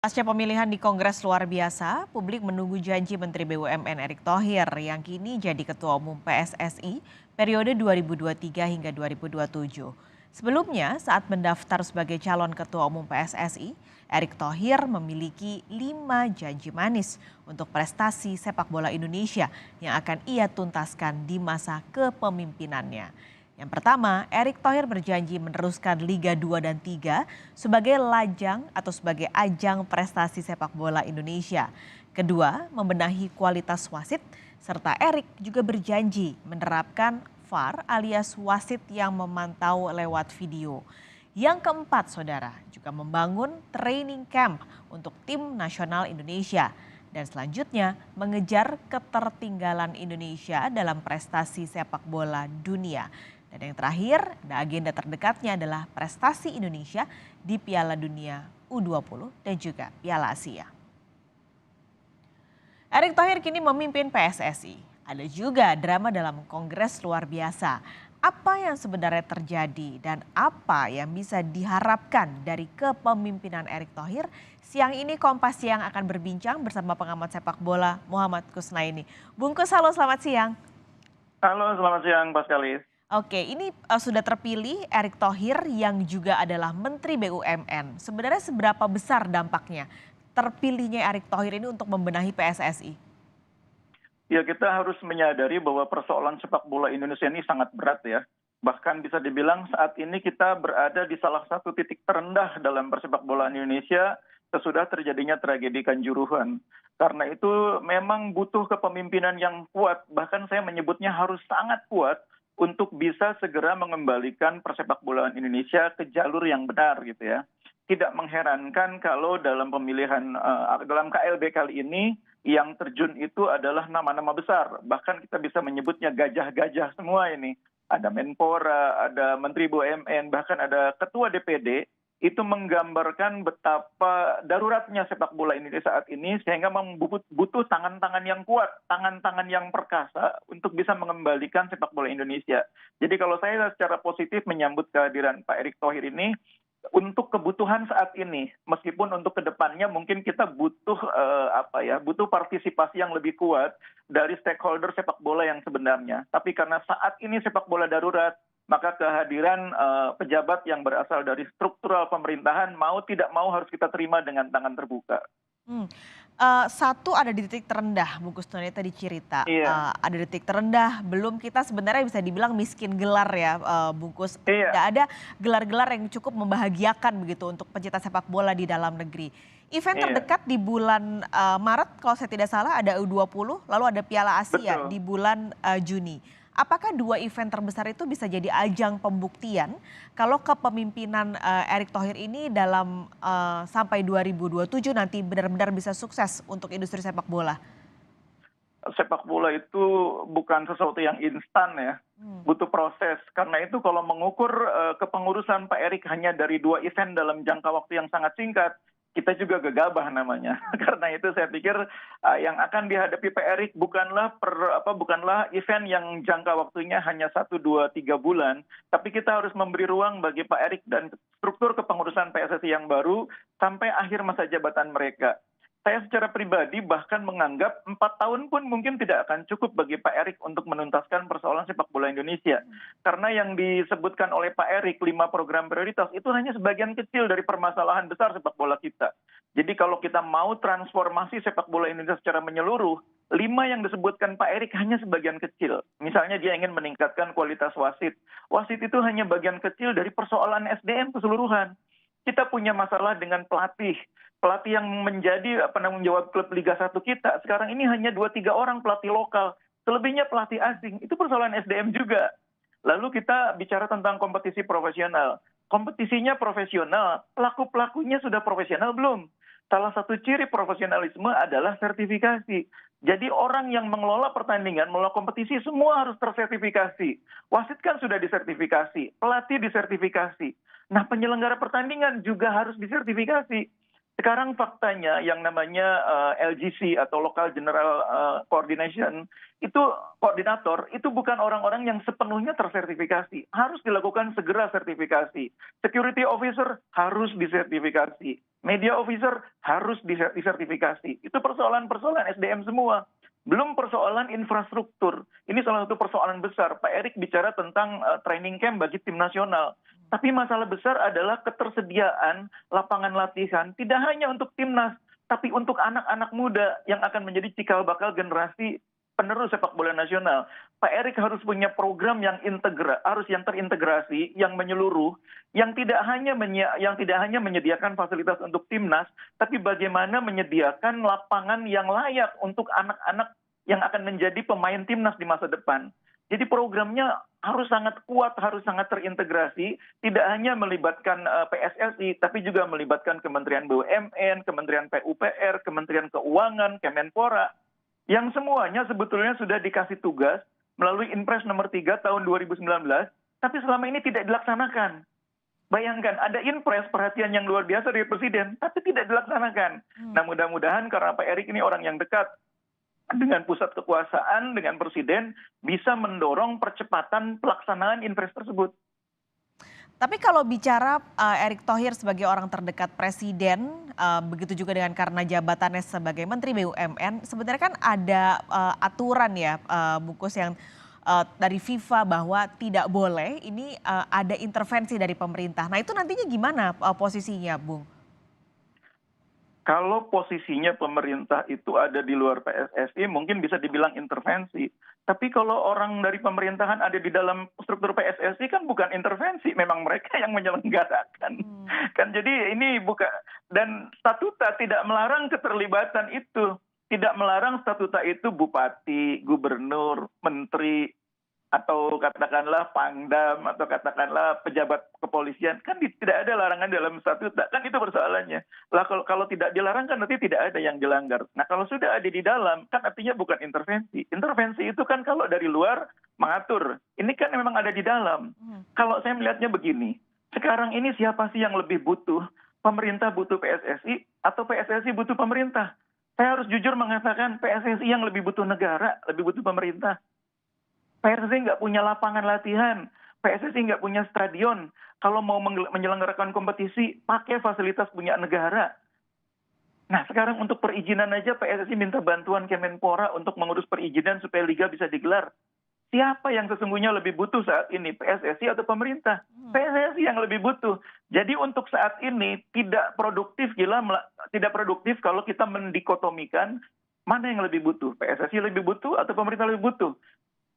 Pasca pemilihan di Kongres luar biasa, publik menunggu janji Menteri BUMN Erick Thohir yang kini jadi Ketua Umum PSSI periode 2023 hingga 2027. Sebelumnya, saat mendaftar sebagai calon Ketua Umum PSSI, Erick Thohir memiliki 5 janji manis untuk prestasi sepak bola Indonesia yang akan ia tuntaskan di masa kepemimpinannya. Yang pertama, Erick Thohir berjanji meneruskan Liga 2 dan 3 sebagai lajang atau sebagai ajang prestasi sepak bola Indonesia. Kedua, membenahi kualitas wasit, serta Erick juga berjanji menerapkan VAR alias wasit yang memantau lewat video. Yang keempat, saudara, juga membangun training camp untuk tim nasional Indonesia. Dan selanjutnya, mengejar ketertinggalan Indonesia dalam prestasi sepak bola dunia. Dan yang terakhir, agenda terdekatnya adalah prestasi Indonesia di Piala Dunia U20 dan juga Piala Asia. Erick Thohir kini memimpin PSSI. Ada juga drama dalam Kongres luar biasa. Apa yang sebenarnya terjadi dan apa yang bisa diharapkan dari kepemimpinan Erick Thohir? Siang ini Kompas Siang akan berbincang bersama pengamat sepak bola Muhammad Kusnaini. Bungkus, halo, selamat siang. Halo, selamat siang Pak Skalis. Oke, ini sudah terpilih Erick Thohir yang juga adalah Menteri BUMN. Sebenarnya seberapa besar dampaknya terpilihnya Erick Thohir ini untuk membenahi PSSI? Ya, kita harus menyadari bahwa persoalan sepak bola Indonesia ini sangat berat ya. Bahkan bisa dibilang saat ini kita berada di salah satu titik terendah dalam persepak bolaan Indonesia sesudah terjadinya tragedi Kanjuruhan. Karena itu memang butuh kepemimpinan yang kuat, bahkan saya menyebutnya harus sangat kuat untuk bisa segera mengembalikan persepak bolaan Indonesia ke jalur yang benar gitu ya. Tidak mengherankan kalau dalam pemilihan dalam KLB kali ini yang terjun itu adalah nama-nama besar. Bahkan kita bisa menyebutnya gajah-gajah semua ini. Ada Menpora, ada Menteri BUMN, bahkan ada Ketua DPD. Itu menggambarkan betapa daruratnya sepak bola Indonesia saat ini sehingga butuh tangan-tangan yang kuat, tangan-tangan yang perkasa untuk bisa mengembalikan sepak bola Indonesia. Jadi kalau saya secara positif menyambut kehadiran Pak Erick Thohir ini untuk kebutuhan saat ini, meskipun untuk kedepannya mungkin kita butuh butuh partisipasi yang lebih kuat dari stakeholder sepak bola yang sebenarnya. Tapi karena saat ini sepak bola darurat, maka kehadiran pejabat yang berasal dari struktural pemerintahan mau tidak mau harus kita terima dengan tangan terbuka. Hmm. Satu ada di titik terendah, Bungkus Kusnaini tadi cerita. Iya, Ada di titik terendah, belum kita sebenarnya bisa dibilang miskin gelar ya, Bungkus. Tidak iya, ada gelar-gelar yang cukup membahagiakan begitu untuk pencinta sepak bola di dalam negeri. Event iya, terdekat di bulan Maret kalau saya tidak salah ada U20, lalu ada Piala Asia betul. di bulan Juni. Apakah dua event terbesar itu bisa jadi ajang pembuktian kalau kepemimpinan Erick Thohir ini dalam sampai 2027 nanti benar-benar bisa sukses untuk industri sepak bola? Sepak bola itu bukan sesuatu yang instan ya, Hmm. butuh proses. Karena itu kalau mengukur kepengurusan Pak Erick hanya dari 2 event dalam jangka waktu yang sangat singkat, kita juga gegabah namanya. Karena itu saya pikir yang akan dihadapi Pak Erick bukanlah event yang jangka waktunya hanya 1, 2, 3 bulan, tapi kita harus memberi ruang bagi Pak Erick dan struktur kepengurusan PSSI yang baru sampai akhir masa jabatan mereka. Saya secara pribadi bahkan menganggap 4 tahun pun mungkin tidak akan cukup bagi Pak Erick untuk menuntaskan persoalan sepak bola Indonesia. Karena yang disebutkan oleh Pak Erick 5 program prioritas itu hanya sebagian kecil dari permasalahan besar sepak bola kita. Jadi kalau kita mau transformasi sepak bola Indonesia secara menyeluruh, 5 yang disebutkan Pak Erick hanya sebagian kecil. Misalnya dia ingin meningkatkan kualitas wasit. Wasit itu hanya bagian kecil dari persoalan SDM keseluruhan. Kita punya masalah dengan pelatih. Pelatih yang menjadi penanggung jawab klub Liga 1 kita, sekarang ini hanya 2, 3 orang pelatih lokal. Selebihnya pelatih asing. Itu persoalan SDM juga. Lalu kita bicara tentang kompetisi profesional. Kompetisinya profesional, pelaku-pelakunya sudah profesional belum? Salah satu ciri profesionalisme adalah sertifikasi. Jadi orang yang mengelola pertandingan, mengelola kompetisi semua harus tersertifikasi. Wasit kan sudah disertifikasi, pelatih disertifikasi. Nah, penyelenggara pertandingan juga harus disertifikasi. Sekarang faktanya yang namanya LGC atau Local General Coordination, itu koordinator, itu bukan orang-orang yang sepenuhnya tersertifikasi. Harus dilakukan segera sertifikasi. Security officer harus disertifikasi. Media officer harus disertifikasi. Itu persoalan-persoalan SDM semua. Belum persoalan infrastruktur. Ini salah satu persoalan besar. Pak Erik bicara tentang training camp bagi tim nasional. Tapi masalah besar adalah ketersediaan lapangan latihan tidak hanya untuk timnas, tapi untuk anak-anak muda yang akan menjadi cikal bakal generasi penerus sepak bola nasional. Pak Erik harus punya program yang yang terintegrasi, yang menyeluruh, yang tidak hanya menyediakan fasilitas untuk timnas, tapi bagaimana menyediakan lapangan yang layak untuk anak-anak yang akan menjadi pemain timnas di masa depan. Jadi programnya harus sangat kuat, harus sangat terintegrasi, tidak hanya melibatkan PSSI, tapi juga melibatkan Kementerian BUMN, Kementerian PUPR, Kementerian Keuangan, Kemenpora, yang semuanya sebetulnya sudah dikasih tugas melalui Impres nomor 3 tahun 2019, tapi selama ini tidak dilaksanakan. Bayangkan, ada Impres perhatian yang luar biasa dari Presiden, tapi tidak dilaksanakan. Nah, mudah-mudahan karena Pak Erik ini orang yang dekat dengan pusat kekuasaan, dengan Presiden, bisa mendorong percepatan pelaksanaan Impres tersebut. Tapi kalau bicara Erick Thohir sebagai orang terdekat Presiden, begitu juga dengan karena jabatannya sebagai Menteri BUMN, sebenarnya kan ada aturan ya, Bungkus, yang dari FIFA bahwa tidak boleh ini ada intervensi dari pemerintah. Nah itu nantinya gimana posisinya, Bung? Kalau posisinya pemerintah itu ada di luar PSSI, mungkin bisa dibilang intervensi. Tapi kalau orang dari pemerintahan ada di dalam struktur PSSI kan bukan intervensi, memang mereka yang menyelenggarakan. Kan jadi ini bukan, dan statuta tidak melarang keterlibatan itu. Tidak melarang statuta itu bupati, gubernur, menteri, atau katakanlah pangdam, atau katakanlah pejabat kepolisian, kan tidak ada larangan dalam statuta, kan itu persoalannya. Lah kalau tidak dilarang kan nanti tidak ada yang dilanggar. Nah kalau sudah ada di dalam, kan artinya bukan intervensi. Intervensi itu kan kalau dari luar mengatur, ini kan memang ada di dalam. Kalau saya melihatnya begini, sekarang ini siapa sih yang lebih butuh? Pemerintah butuh PSSI atau PSSI butuh pemerintah? Saya harus jujur mengatakan PSSI yang lebih butuh negara, lebih butuh pemerintah. PSSI nggak punya lapangan latihan, PSSI nggak punya stadion. Kalau mau menyelenggarakan kompetisi, pakai fasilitas punya negara. Nah sekarang untuk perizinan aja PSSI minta bantuan Kemenpora untuk mengurus perizinan supaya liga bisa digelar. Siapa yang sesungguhnya lebih butuh saat ini, PSSI atau pemerintah? PSSI yang lebih butuh. Jadi untuk saat ini tidak produktif kalau kita mendikotomikan mana yang lebih butuh, PSSI lebih butuh atau pemerintah lebih butuh.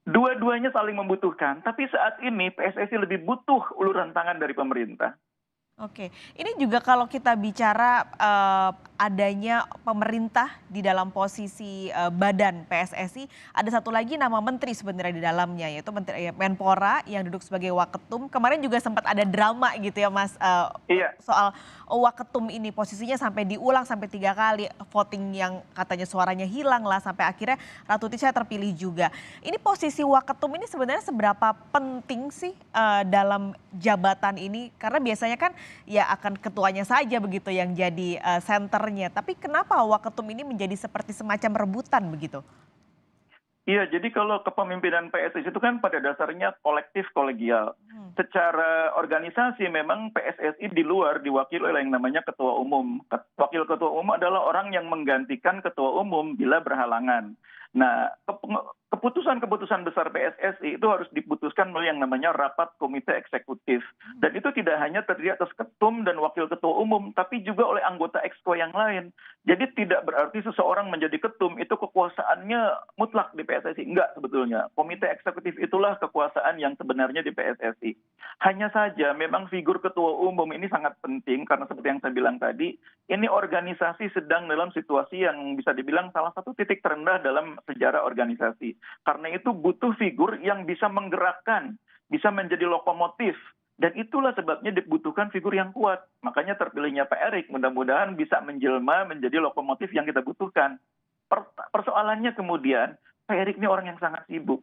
Dua-duanya saling membutuhkan, tapi saat ini PSSI lebih butuh uluran tangan dari pemerintah. Oke, ini juga kalau kita bicara adanya pemerintah di dalam posisi badan PSSI, ada satu lagi nama menteri sebenarnya di dalamnya, yaitu Menteri Menpora yang duduk sebagai waketum. Kemarin juga sempat ada drama gitu ya Mas, Iya. soal waketum ini, posisinya sampai diulang sampai 3 kali, voting yang katanya suaranya hilang lah, sampai akhirnya Ratu Tisha terpilih juga. Ini posisi waketum ini sebenarnya seberapa penting sih dalam jabatan ini? Karena biasanya kan ya akan ketuanya saja begitu yang jadi senternya. Tapi kenapa waketum ini menjadi seperti semacam rebutan begitu? Iya, jadi kalau kepemimpinan PSSI itu kan pada dasarnya kolektif kolegial. Secara organisasi memang PSSI di luar diwakili oleh yang namanya ketua umum. Wakil ketua umum adalah orang yang menggantikan ketua umum bila berhalangan. Nah, keputusan-keputusan besar PSSI itu harus diputuskan melalui yang namanya rapat komite eksekutif. Dan itu tidak hanya terdiri atas ketum dan wakil ketua umum, tapi juga oleh anggota exco yang lain. Jadi tidak berarti seseorang menjadi ketum itu kekuasaannya mutlak di PSSI. Enggak sebetulnya. Komite eksekutif itulah kekuasaan yang sebenarnya di PSSI. Hanya saja memang figur ketua umum ini sangat penting karena seperti yang saya bilang tadi, ini organisasi sedang dalam situasi yang bisa dibilang salah satu titik terendah dalam sejarah organisasi. Karena itu butuh figur yang bisa menggerakkan, bisa menjadi lokomotif. Dan itulah sebabnya dibutuhkan figur yang kuat. Makanya terpilihnya Pak Erik, mudah-mudahan bisa menjelma menjadi lokomotif yang kita butuhkan. Persoalannya kemudian, Pak Erik ini orang yang sangat sibuk.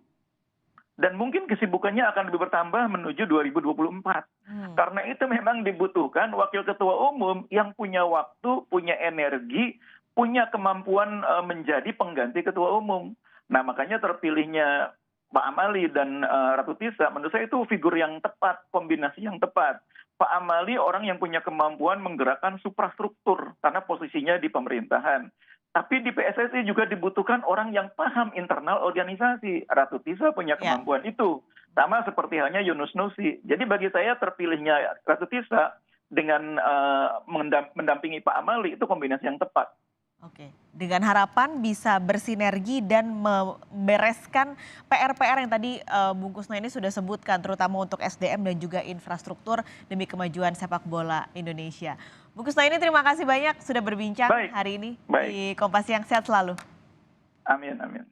Dan mungkin kesibukannya akan lebih bertambah menuju 2024. Karena itu memang dibutuhkan wakil ketua umum yang punya waktu, punya energi, punya kemampuan menjadi pengganti ketua umum. Nah makanya terpilihnya Pak Amali dan Ratu Tisha menurut saya itu figur yang tepat, kombinasi yang tepat. Pak Amali orang yang punya kemampuan menggerakkan suprastruktur karena posisinya di pemerintahan. Tapi di PSSI juga dibutuhkan orang yang paham internal organisasi. Ratu Tisa punya Ya, kemampuan itu. Sama seperti halnya Yunus Nusi. Jadi bagi saya terpilihnya Ratu Tisa dengan mendampingi Pak Amali itu kombinasi yang tepat. oke. Dengan harapan bisa bersinergi dan membereskan PR-PR yang tadi Bung Kusno ini sudah sebutkan, terutama untuk SDM dan juga infrastruktur demi kemajuan sepak bola Indonesia. Bung Kusno ini terima kasih banyak sudah berbincang Baik, hari ini baik. di Kompas Siang. Sehat selalu. Amin, amin.